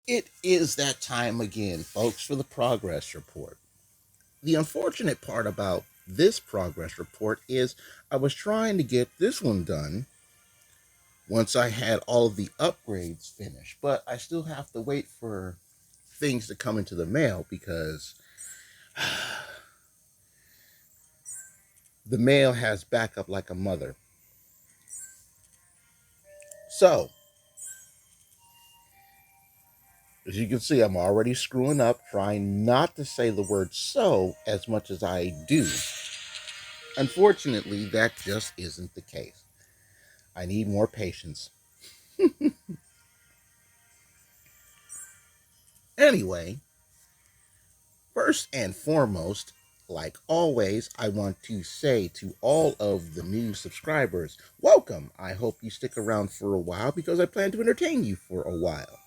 It is that time again, folks, for the progress report. The unfortunate part about this progress report is I was trying to get this one done once I had all of the upgrades finished, but I still have to wait for things to come into the mail because the mail has backup like a mother. So, as you can see, I'm already screwing up, trying not to say the word so as much as I do. Unfortunately, that just isn't the case. I need more patience. Anyway, first and foremost, like always, I want to say to all of the new subscribers, welcome. I hope you stick around for a while because I plan to entertain you for a while.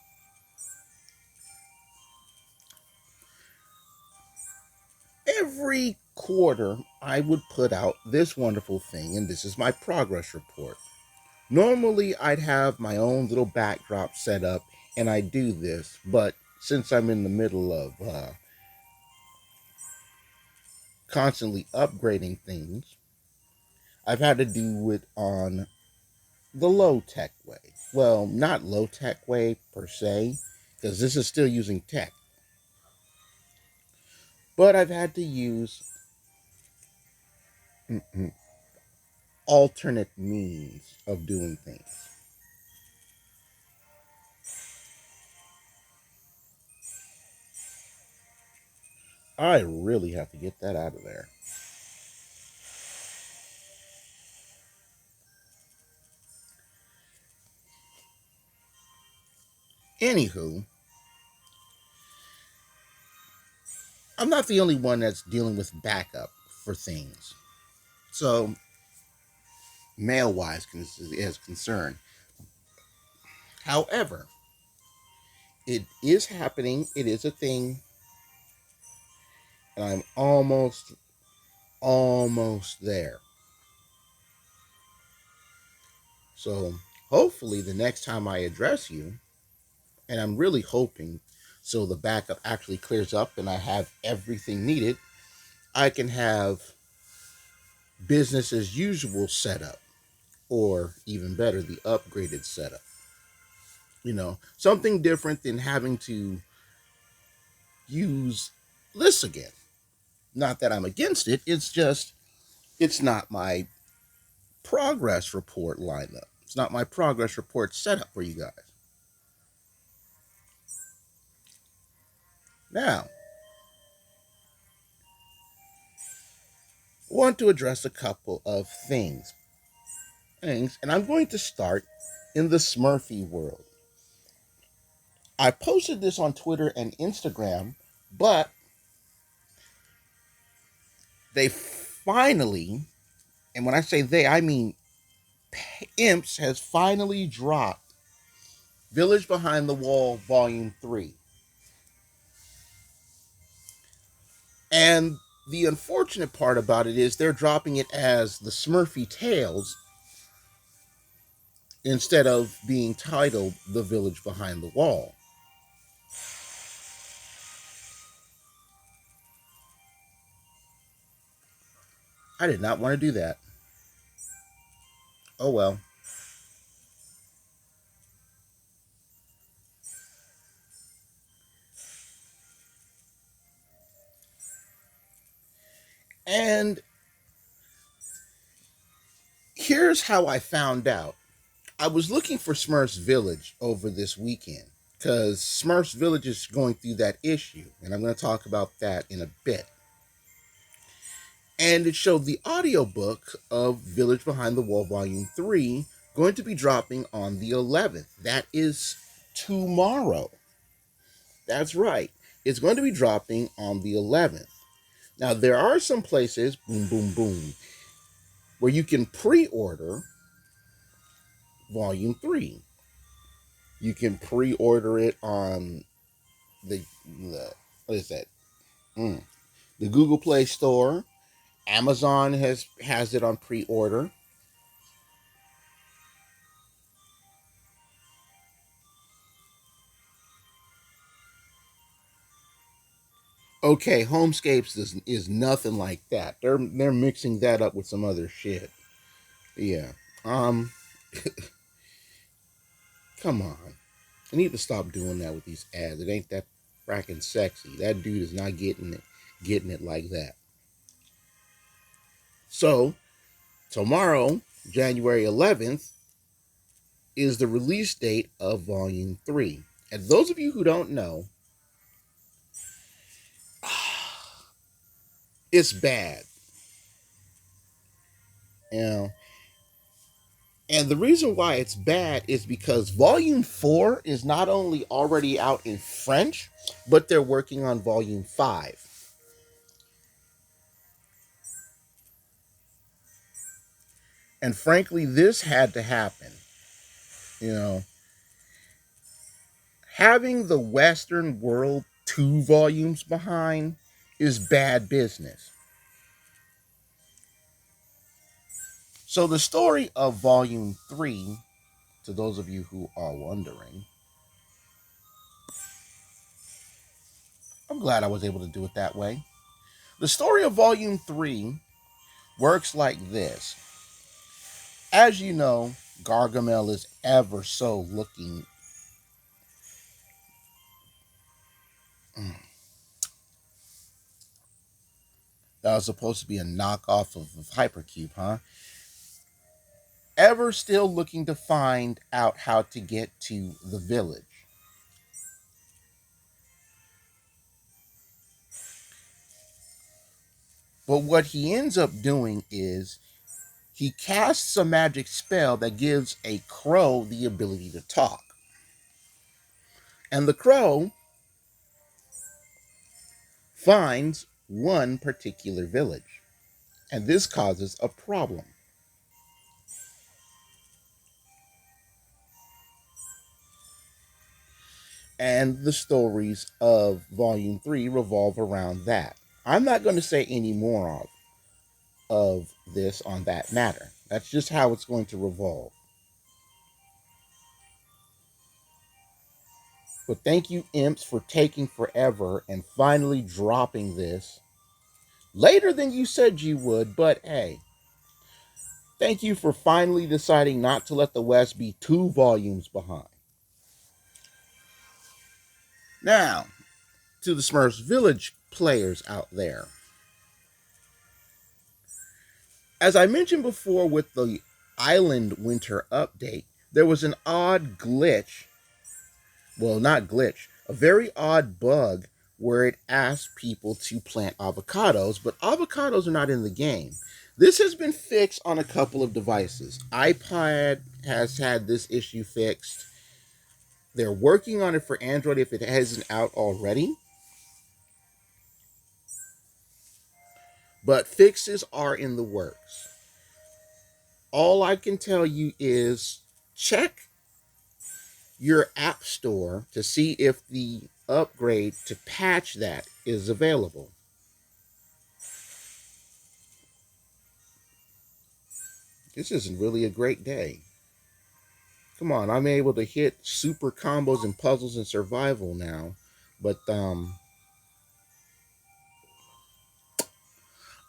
Every quarter, I would put out this wonderful thing, and this is my progress report. Normally, I'd have my own little backdrop set up, and I do this, but since I'm in the middle of constantly upgrading things, I've had to do it on the low tech way. Well, not low tech way per se, because this is still using tech, but I've had to use alternate means of doing things. I really have to get that out of there. Anywho, I'm not the only one that's dealing with backup for things. So, mail wise is concerned. However, it is happening, it is a thing, and I'm almost there. So, hopefully, the next time I address you, and I'm really hoping so the backup actually clears up and I have everything needed, I can have business as usual setup, or even better, the upgraded setup. Something different than having to use this again. Not that I'm against it, it's just, it's not my progress report lineup. It's not my progress report setup for you guys. Now, I want to address a couple of things, and I'm going to start in the Smurfy world. I posted this on Twitter and Instagram, but they finally, and when I say they, I mean Imps has finally dropped Village Behind the Wall Volume 3. And the unfortunate part about it is they're dropping it as the Smurfy Tales instead of being titled The Village Behind the Wall. I did not want to do that. Oh well. And here's how I found out. I was looking for Smurfs Village over this weekend because Smurfs Village is going through that issue, and I'm going to talk about that in a bit. And it showed the audiobook of Village Behind the Wall Volume 3 going to be dropping on the 11th. That is tomorrow. That's right. It's going to be dropping on the 11th. Now, there are some places, boom, boom, boom, where you can pre order Volume 3. You can pre order it on the what is that? Mm, the Google Play Store. Amazon has it on pre order. Okay, Homescapes is nothing like that. They're mixing that up with some other shit. Yeah. Um. Come on. I need to stop doing that with these ads. It ain't that fracking sexy. That dude is not getting it like that. So tomorrow, January 11th, is the release date of Volume 3. And those of you who don't know, it's bad. You know, and the reason why it's bad is because Volume 4 is not only already out in French, but they're working on Volume 5. And frankly, this had to happen. You know, having the Western world 2 volumes behind is bad business. So, the story of Volume 3, to those of you who are wondering, I'm glad I was able to do it that way. The story of Volume 3 works like this. As you know, Gargamel is ever so looking. That was supposed to be a knockoff of Hypercube, huh? Ever still looking to find out how to get to the village. But what he ends up doing is he casts a magic spell that gives a crow the ability to talk. And the crow finds one particular village. And this causes a problem. And the stories of Volume 3 revolve around that. I'm not going to say any more of this on that matter. That's just how it's going to revolve. But thank you, imps, for taking forever and finally dropping this later than you said you would. But hey, thank you for finally deciding not to let the West be 2 volumes behind. Now, to the Smurfs Village players out there. As I mentioned before with the Island Winter update, there was an odd glitch. Well, not glitch, a very odd bug where it asked people to plant avocados, but avocados are not in the game. This has been fixed on a couple of devices. iPad has had this issue fixed. They're working on it for Android if it hasn't out already. But fixes are in the works. All I can tell you is check your app store to see if the upgrade to patch that is available. This isn't really a great day. Come on, I'm able to hit super combos and puzzles and survival now. But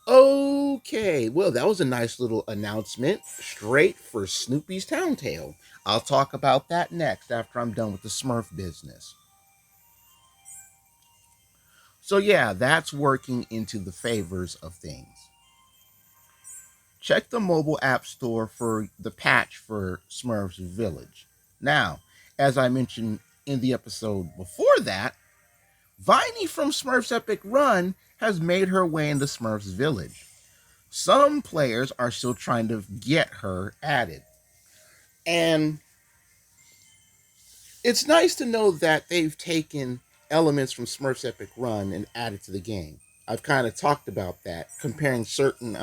okay, well, that was a nice little announcement straight for Snoopy's Town Tale. I'll talk about that next after I'm done with the Smurf business. So yeah, that's working into the favors of things. Check the mobile app store for the patch for Smurfs Village. Now, as I mentioned in the episode before that, Viney from Smurf's Epic Run has made her way into Smurfs Village. Some players are still trying to get her added. And it's nice to know that they've taken elements from Smurf's Epic Run and added to the game. I've kind of talked about that, comparing certain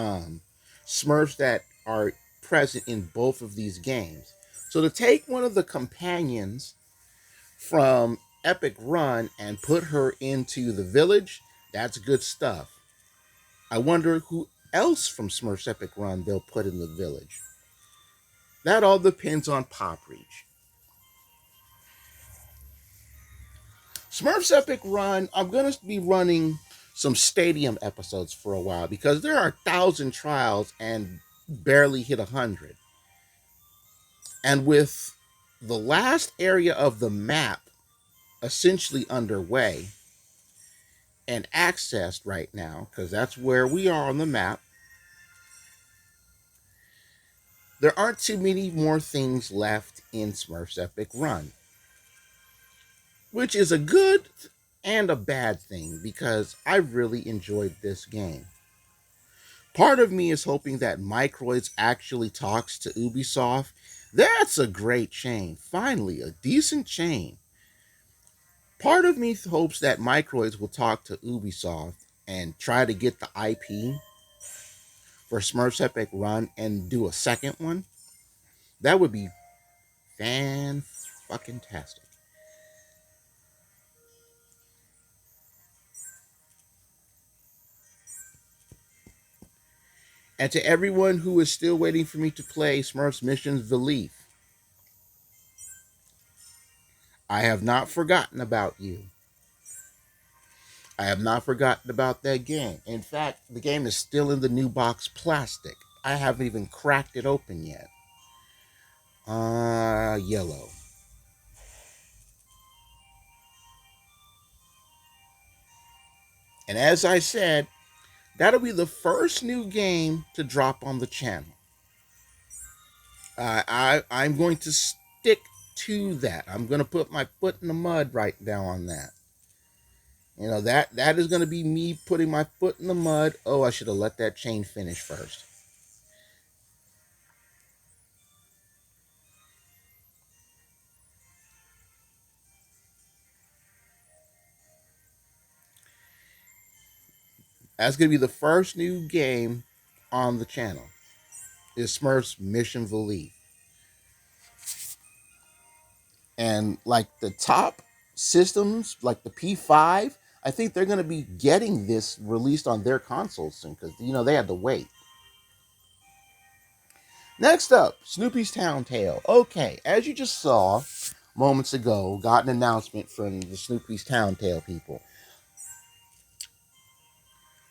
Smurfs that are present in both of these games. So to take one of the companions from Epic Run and put her into the village, that's good stuff. I wonder who else from Smurf's Epic Run they'll put in the village. That all depends on Pop Reach. Smurf's Epic Run, I'm going to be running some stadium episodes for a while because there are 1,000 trials and barely hit 100. And with the last area of the map essentially underway and accessed right now, because that's where we are on the map, there aren't too many more things left in Smurf's Epic Run, which is a good and a bad thing because I really enjoyed this game. Part of me is hoping that Microids actually talks to Ubisoft. That's a great chain. Finally, a decent chain. Part of me hopes that Microids will talk to Ubisoft and try to get the IP for Smurf's Epic Run and do a second one. That would be fan fucking tastic. And to everyone who is still waiting for me to play Smurfs Missions Village, I have not forgotten about you. I have not forgotten about that game. In fact, the game is still in the new box plastic. I haven't even cracked it open yet. Yellow. And as I said, that'll be the first new game to drop on the channel. I'm going to stick to that. I'm going to put my foot in the mud right now on that. You know, that is going to be me putting my foot in the mud. Oh, I should have let that chain finish first. That's going to be the first new game on the channel. Is Smurfs Mission Village. And like the top systems, like the P5, I think they're going to be getting this released on their consoles soon because, they had to wait. Next up, Snoopy's Town Tale. Okay, as you just saw moments ago, got an announcement from the Snoopy's Town Tale people.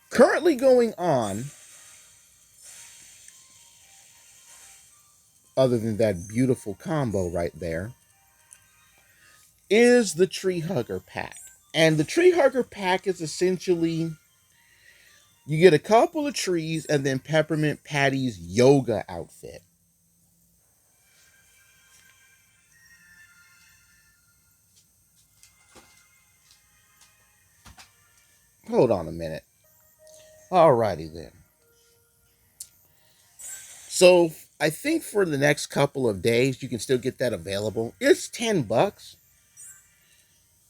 Currently going on, other than that beautiful combo right there, is the Tree Hugger pack. And the Tree Hugger pack is essentially you get a couple of trees and then Peppermint Patty's yoga outfit. Hold on a minute. Alrighty then. So I think for the next couple of days you can still get that available. It's $10.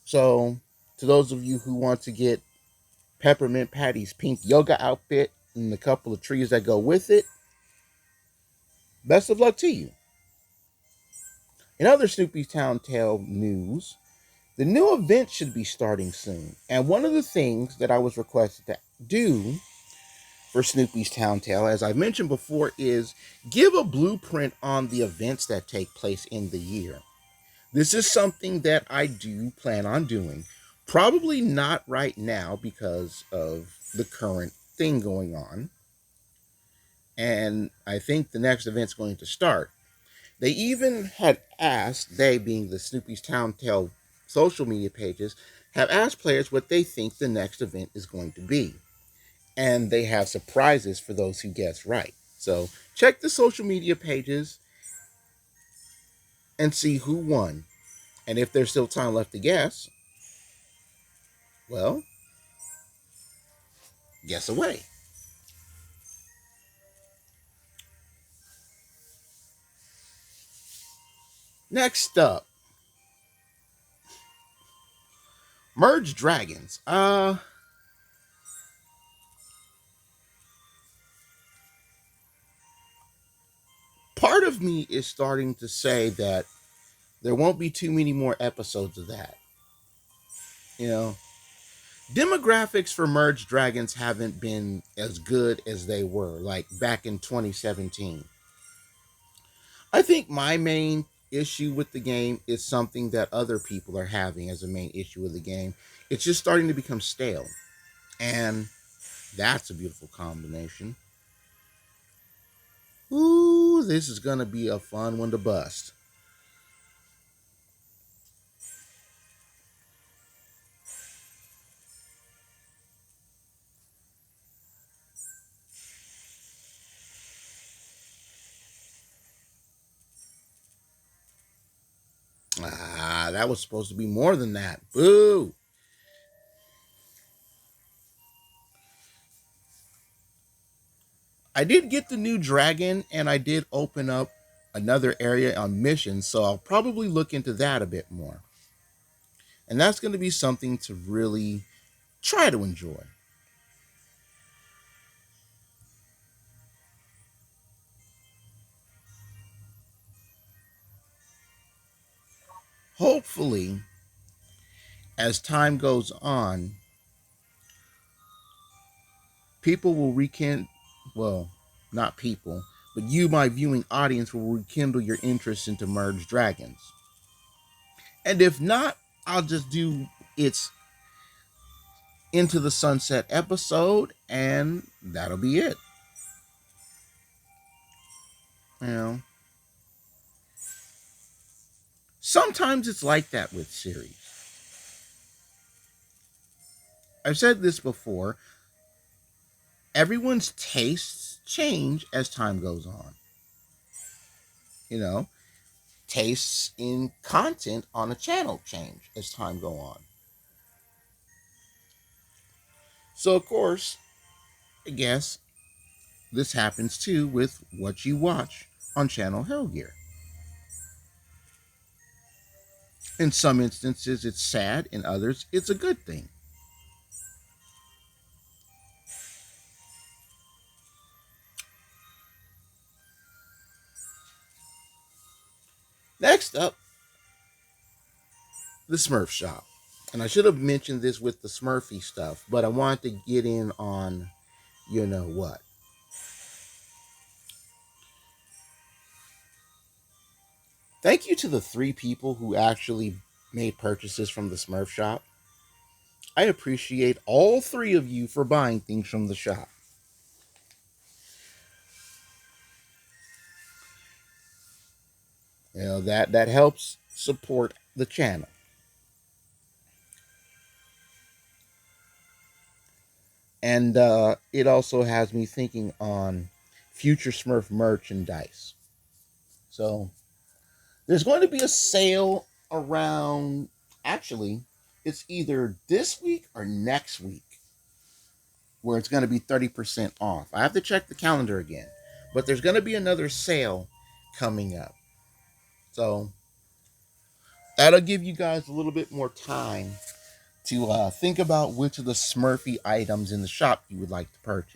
So to those of you who want to get Peppermint Patty's pink yoga outfit and a couple of trees that go with it, best of luck to you. In other Snoopy's Town Tale news, the new event should be starting soon. And one of the things that I was requested to do for Snoopy's Town Tale, as I mentioned before, is give a blueprint on the events that take place in the year. This is something that I do plan on doing. Probably not right now because of the current thing going on. And I think the next event's going to start. They even had asked, they being the Snoopy's Town Tale social media pages, have asked players what they think the next event is going to be. And they have surprises for those who guess right. So check the social media pages and see who won. And if there's still time left to guess, well, guess away. Next up, Merge Dragons. Part of me is starting to say that there won't be too many more episodes of that. You know, demographics for Merge Dragons haven't been as good as they were, like back in 2017. I think my main issue with the game is something that other people are having as a main issue with the game. It's just starting to become stale. And that's a beautiful combination. Ooh, this is going to be a fun one to bust. Ah, that was supposed to be more than that. Boo! I did get the new dragon, and I did open up another area on mission, so I'll probably look into that a bit more. And that's going to be something to really try to enjoy. Hopefully, as time goes on, people will rekindle, well, not people, but you, my viewing audience, will rekindle your interest into merged dragons. And if not, I'll just do its Into the Sunset episode, and that'll be it. You know, sometimes it's like that with series. I've said this before. Everyone's tastes change as time goes on. You know, tastes in content on a channel change as time go on. So of course, I guess this happens too with what you watch on channel h3llg3ar. In some instances it's sad, in others it's a good thing. Next up, the Smurf Shop. And I should have mentioned this with the Smurfy stuff, but I wanted to get in on you know what. Thank you to the three people who actually made purchases from the Smurf Shop. I appreciate all three of you for buying things from the shop. You know, that helps support the channel. And it also has me thinking on future Smurf merchandise. So there's going to be a sale around, actually, it's either this week or next week, where it's going to be 30% off. I have to check the calendar again, but there's going to be another sale coming up. So that'll give you guys a little bit more time to think about which of the Smurfy items in the shop you would like to purchase.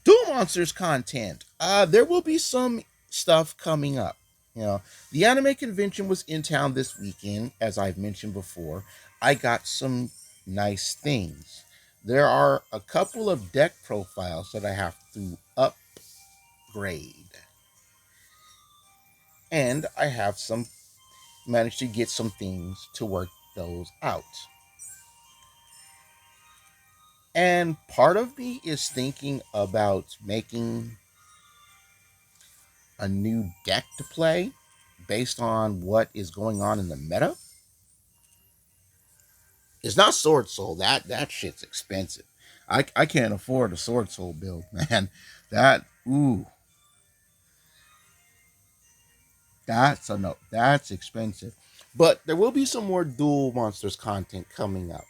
Duel Monsters content. There will be some stuff coming up. You know, the anime convention was in town this weekend, as I've mentioned before. I got some nice things. There are a couple of deck profiles that I have to upgrade. And I have some managed to get some things to work those out. And part of me is thinking about making a new deck to play based on what is going on in the meta. It's not Sword Soul. That shit's expensive. I can't afford a Sword Soul build, man. That ooh, that's a no. That's expensive. But there will be some more Duel Monsters content coming up.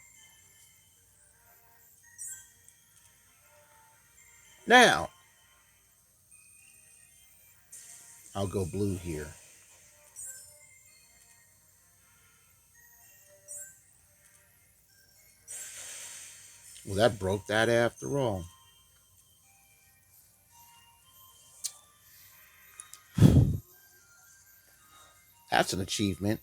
Now, I'll go blue here. Well, that broke that after all. That's an achievement.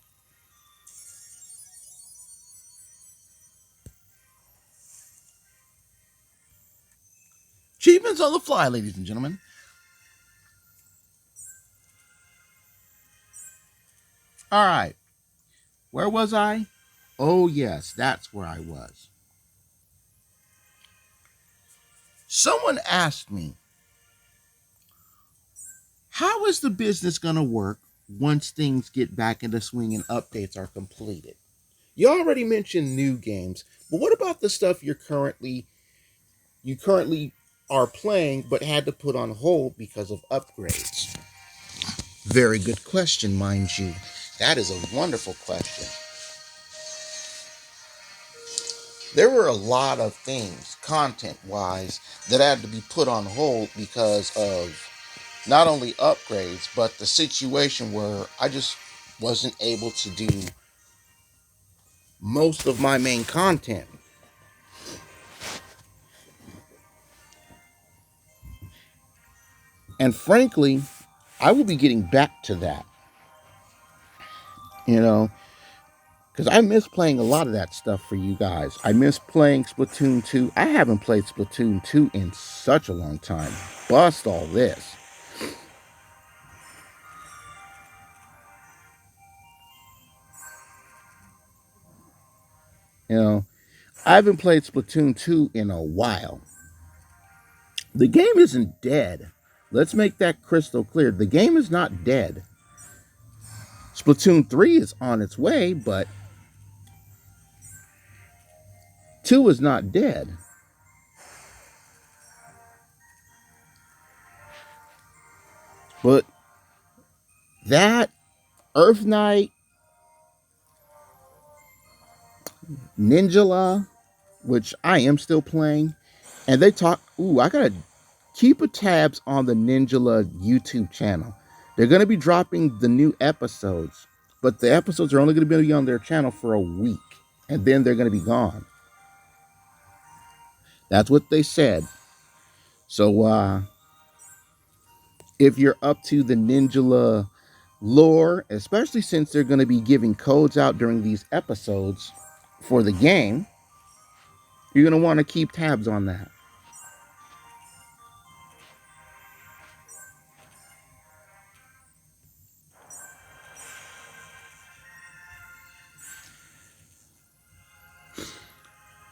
Achievements on the fly, ladies and gentlemen. All right. Where was I? Oh, yes, that's where I was. Someone asked me, how is the business going to work once things get back into swing and updates are completed? You already mentioned new games, but what about the stuff you currently are playing but had to put on hold because of upgrades? Very good question, mind you. That is a wonderful question. There were a lot of things, content wise, that had to be put on hold because of not only upgrades, but the situation where I just wasn't able to do most of my main content. And frankly, I will be getting back to that, you know, because I miss playing a lot of that stuff for you guys. I miss playing Splatoon 2. I haven't played Splatoon 2 in such a long time. Bust all this. You know, I haven't played Splatoon 2 in a while. The game isn't dead. Let's make that crystal clear. The game is not dead. Splatoon 3 is on its way, but 2 is not dead. But that, Earth Knight, Ninjala, which I am still playing, and they talk. Ooh, I gotta keep a tabs on the Ninjala YouTube channel. They're gonna be dropping the new episodes, but the episodes are only gonna be on their channel for a week, and then they're gonna be gone. That's what they said. So if you're up to the Ninjala lore, especially since they're going to be giving codes out during these episodes for the game, you're going to want to keep tabs on that.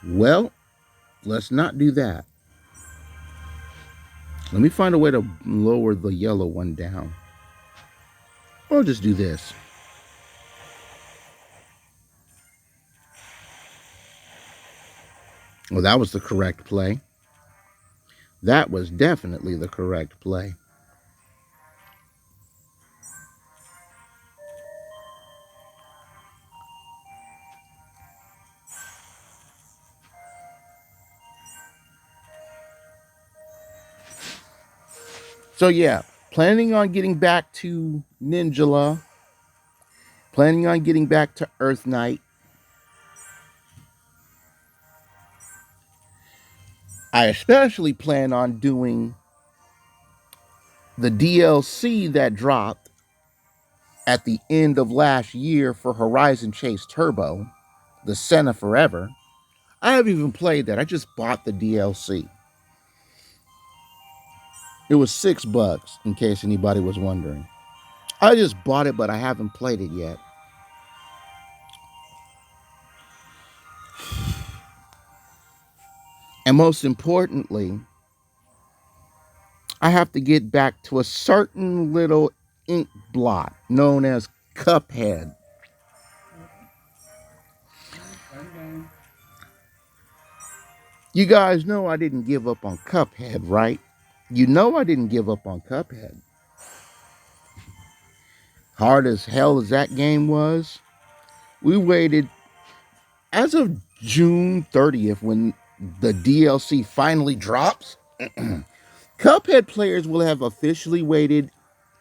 Well, let's not do that. Let me find a way to lower the yellow one down. Or I'll just do this. Well, that was the correct play. That was definitely the correct play. So yeah, planning on getting back to Ninjala, planning on getting back to Earth Knight. I especially plan on doing the DLC that dropped at the end of last year for Horizon Chase Turbo, the Senna Forever. I haven't even played that. I just bought the DLC. It was $6, in case anybody was wondering. I just bought it, but I haven't played it yet. And most importantly, I have to get back to a certain little ink blot known as Cuphead. You guys know I didn't give up on Cuphead, right? You know I didn't give up on Cuphead. Hard as hell as that game was, we waited as of June 30th when the DLC finally drops. Cuphead players will have officially waited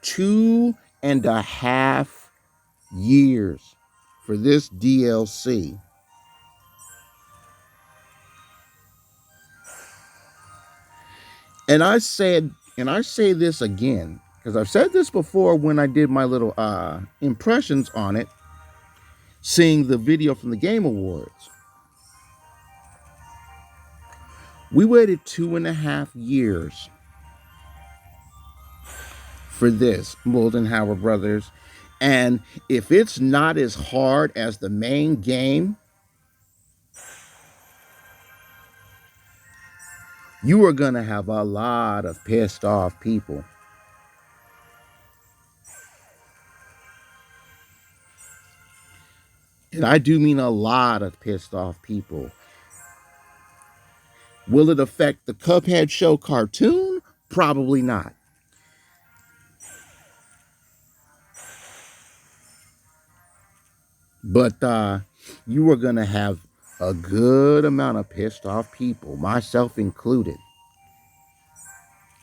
2.5 years for this DLC. And I say this again, because I've said this before when I did my little impressions on it, seeing the video from the Game Awards. We waited 2.5 years for this, Moldenhauer Brothers. And if it's not as hard as the main game, you are going to have a lot of pissed off people. And I do mean a lot of pissed off people. Will it affect the Cuphead Show cartoon? Probably not. But you are going to have a good amount of pissed off people, myself included.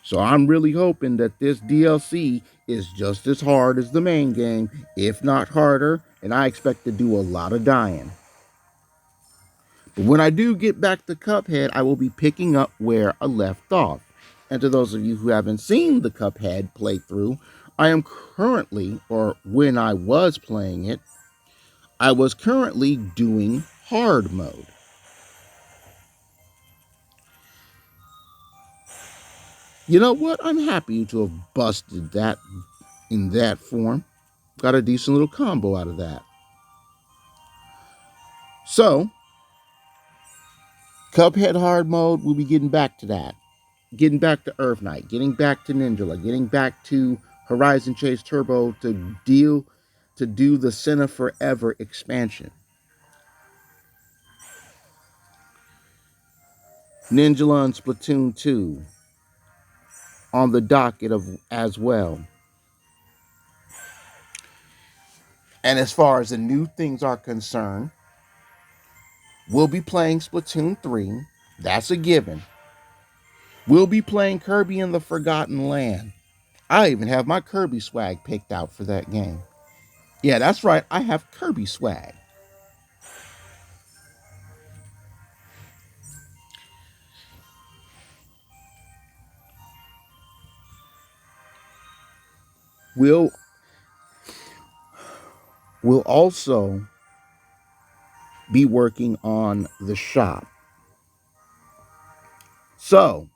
So I'm really hoping that this DLC is just as hard as the main game, if not harder, and I expect to do a lot of dying. But when I do get back to Cuphead, I will be picking up where I left off. And to those of you who haven't seen the Cuphead playthrough, I am currently, or when I was playing it, I was currently doing hard mode. You know what? I'm happy to have busted that in that form. Got a decent little combo out of that. So, Cuphead hard mode, we'll be getting back to that. Getting back to Earth Knight, getting back to Ninja, getting back to Horizon Chase Turbo to do the Sinner Forever expansion. Ninja and Splatoon 2 on the docket as well. And as far as the new things are concerned, we'll be playing Splatoon 3. That's a given. We'll be playing Kirby in the Forgotten Land. I even have my Kirby swag picked out for that game. Yeah, that's right. I have Kirby swag. We'll also be working on the shop. So,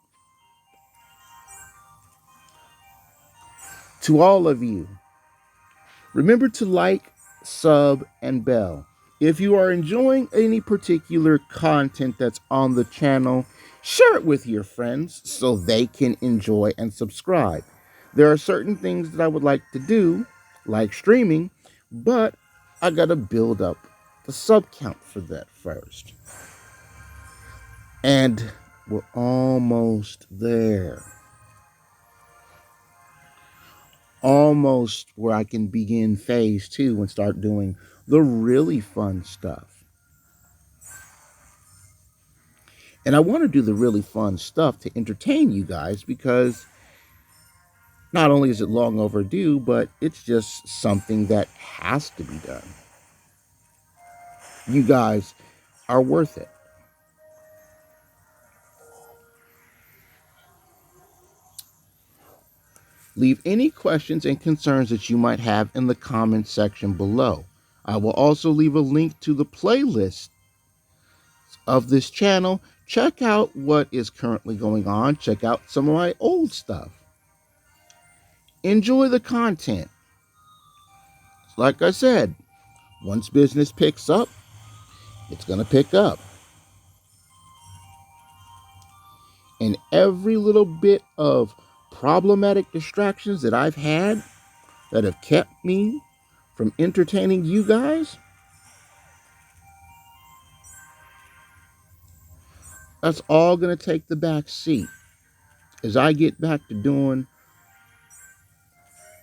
to all of you, remember to like, sub, and bell. If you are enjoying any particular content that's on the channel, share it with your friends so they can enjoy and subscribe. There are certain things that I would like to do, like streaming, but I gotta build up the sub count for that first. And we're almost there. Almost where I can begin phase 2 and start doing the really fun stuff. And I want to do the really fun stuff to entertain you guys because not only is it long overdue, but it's just something that has to be done. You guys are worth it. Leave any questions and concerns that you might have in the comment section below. I will also leave a link to the playlist of this channel. Check out what is currently going on. Check out some of my old stuff. Enjoy the content. Like I said, once business picks up, it's going to pick up. And every little bit of problematic distractions that I've had that have kept me from entertaining you guys, that's all going to take the back seat as I get back to doing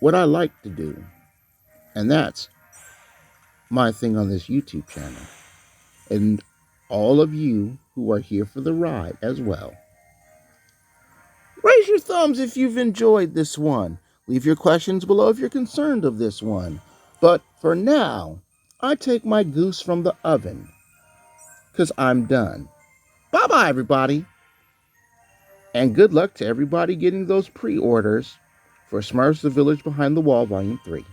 what I like to do. And that's my thing on this YouTube channel. And all of you who are here for the ride as well. Raise your thumbs if you've enjoyed this one. Leave your questions below if you're concerned of this one. But for now, I take my goose from the oven because I'm done. Bye-bye, everybody. And good luck to everybody getting those pre-orders for Smurfs Village Behind the Wall Volume 3.